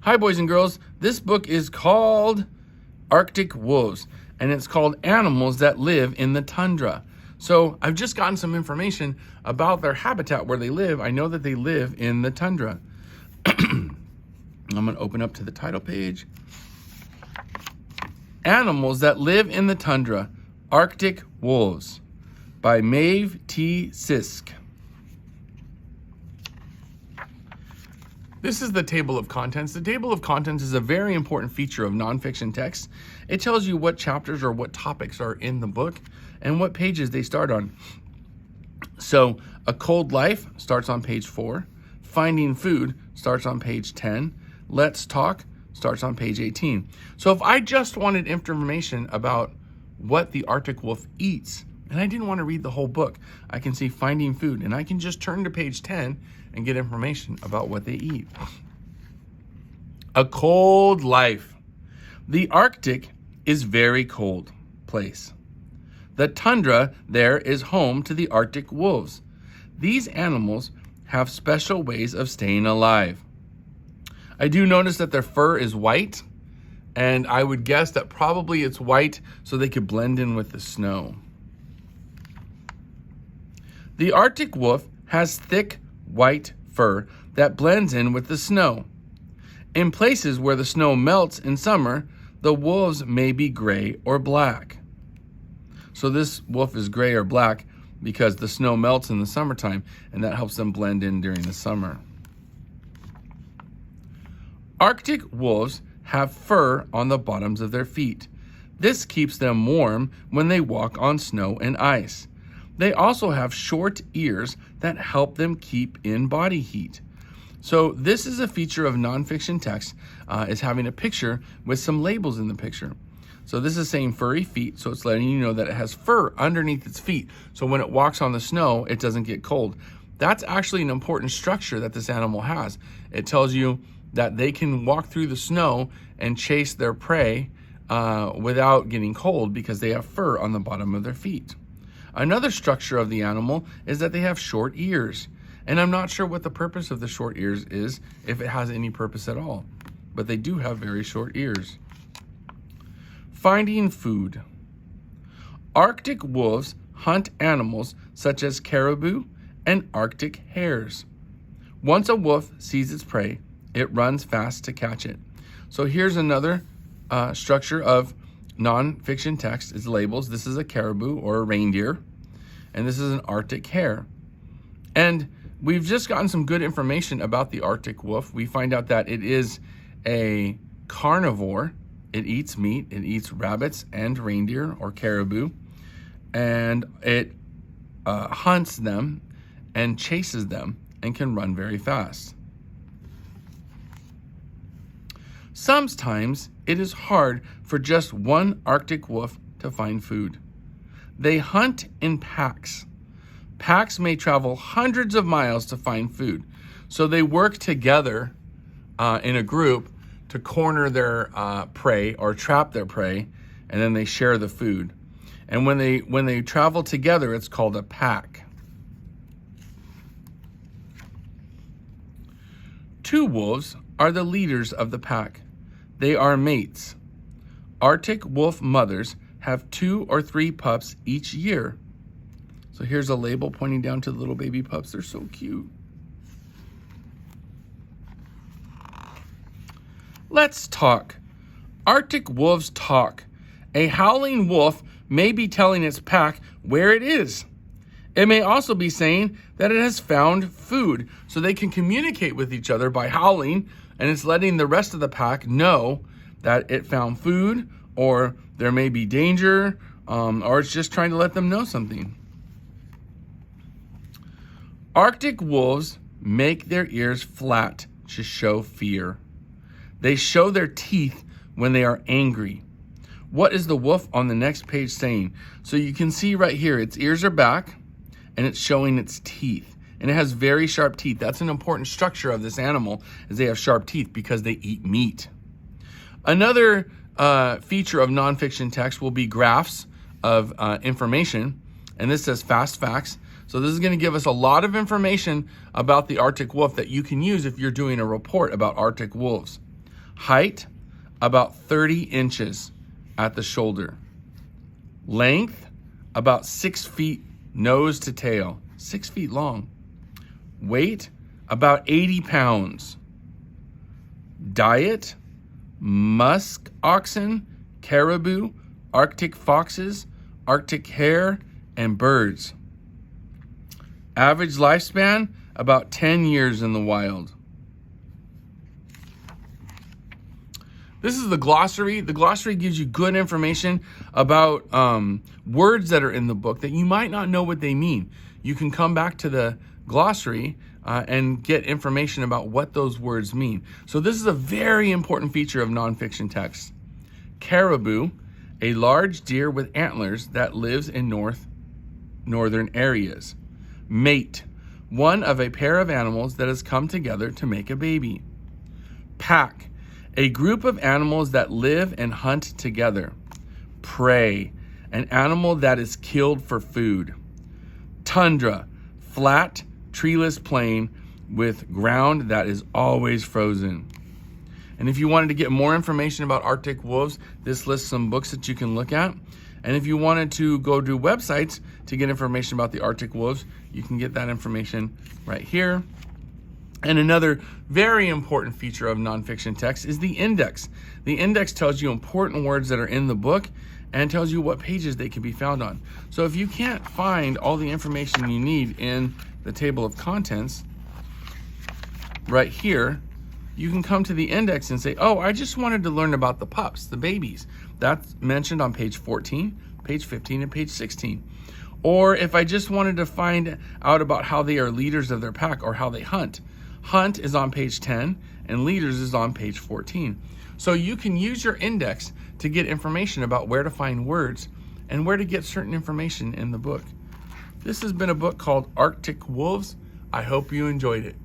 Hi, boys and girls. This book is called Arctic Wolves, and it's called Animals That Live in the Tundra. So I've just gotten some information about their habitat where they live. I know that they live in the tundra. I'm going to open up to the title page. Animals That Live in the Tundra, Arctic Wolves by Maeve T. Sisk. This is the table of contents. The table of contents is a very important feature of nonfiction text. It tells you what chapters or what topics are in the book and what pages they start on. So, A Cold Life starts on page 4. Finding Food starts on page 10. Let's Talk starts on page 18. So if I just wanted information about what the Arctic wolf eats, and I didn't want to read the whole book, I can see Finding Food, and I can just turn to page 10 and get information about what they eat. A Cold Life. The Arctic is very cold place. The tundra there is home to the Arctic wolves. These animals have special ways of staying alive. I do notice that their fur is white, and I would guess that probably it's white so they could blend in with the snow. The Arctic wolf has thick white fur that blends in with the snow. In places where the snow melts in summer, the wolves may be gray or black. So this wolf is gray or black because the snow melts in the summertime, and that helps them blend in during the summer. Arctic wolves have fur on the bottoms of their feet. This keeps them warm when they walk on snow and ice. They also have short ears that help them keep in body heat. So this is a feature of nonfiction text, is having a picture with some labels in the picture. So this is saying furry feet, so it's letting you know that it has fur underneath its feet. So when it walks on the snow, it doesn't get cold. That's actually an important structure that this animal has. It tells you that they can walk through the snow and chase their prey without getting cold because they have fur on the bottom of their feet. Another structure of the animal is that they have short ears. And I'm not sure what the purpose of the short ears is, if it has any purpose at all. But they do have very short ears. Finding Food. Arctic wolves hunt animals such as caribou and Arctic hares. Once a wolf sees its prey, it runs fast to catch it. So here's another structure of nonfiction text is labels. This is a caribou or a reindeer, and this is an Arctic hare. And we've just gotten some good information about the Arctic wolf. We find out that it is a carnivore. It eats meat. It eats rabbits and reindeer or caribou, and it hunts them and chases them and can run very fast. Sometimes it is hard for just one Arctic wolf to find food. They hunt in packs. Packs may travel hundreds of miles to find food. So they work together in a group to corner their prey or trap their prey, and then they share the food. And when they travel together, it's called a pack. Two wolves are the leaders of the pack. They are mates. Arctic wolf mothers have 2 or 3 pups each year. So here's a label pointing down to the little baby pups. They're so cute. Let's talk. Arctic wolves talk. A howling wolf may be telling its pack where it is. It may also be saying that it has found food, so they can communicate with each other by howling, and it's letting the rest of the pack know that it found food, or there may be danger, or it's just trying to let them know something. Arctic wolves make their ears flat to show fear. They show their teeth when they are angry. What is the wolf on the next page saying? So you can see right here, its ears are back, and it's showing its teeth. And it has very sharp teeth. That's an important structure of this animal, is they have sharp teeth because they eat meat. Another feature of nonfiction text will be graphs of information. And this says fast facts. So this is going to give us a lot of information about the Arctic wolf that you can use if you're doing a report about Arctic wolves. Height, about 30 inches at the shoulder. Length, about 6 feet nose to tail, 6 feet long. Weight, about 80 pounds. Diet, musk oxen, caribou, Arctic foxes, Arctic hare, and birds. Average lifespan, about 10 years in the wild. This is the glossary. The glossary gives you good information about words that are in the book that you might not know what they mean. You can come back to the glossary and get information about what those words mean. So this is a very important feature of nonfiction text. Caribou, a large deer with antlers that lives in northern areas. Mate, one of a pair of animals that has come together to make a baby. Pack, a group of animals that live and hunt together. Prey, an animal that is killed for food. Tundra, flat, treeless plain with ground that is always frozen. And if you wanted to get more information about Arctic wolves, this lists some books that you can look at. And if you wanted to go to websites to get information about the Arctic wolves, you can get that information right here. And another very important feature of nonfiction text is the index. The index tells you important words that are in the book and tells you what pages they can be found on. So if you can't find all the information you need in the table of contents right here, you can come to the index and say, oh, I just wanted to learn about the pups, the babies. That's mentioned on page 14, page 15, and page 16. Or if I just wanted to find out about how they are leaders of their pack or how they hunt, hunt is on page 10 and leaders is on page 14. So you can use your index to get information about where to find words and where to get certain information in the book. This has been a book called Arctic Wolves. I hope you enjoyed it.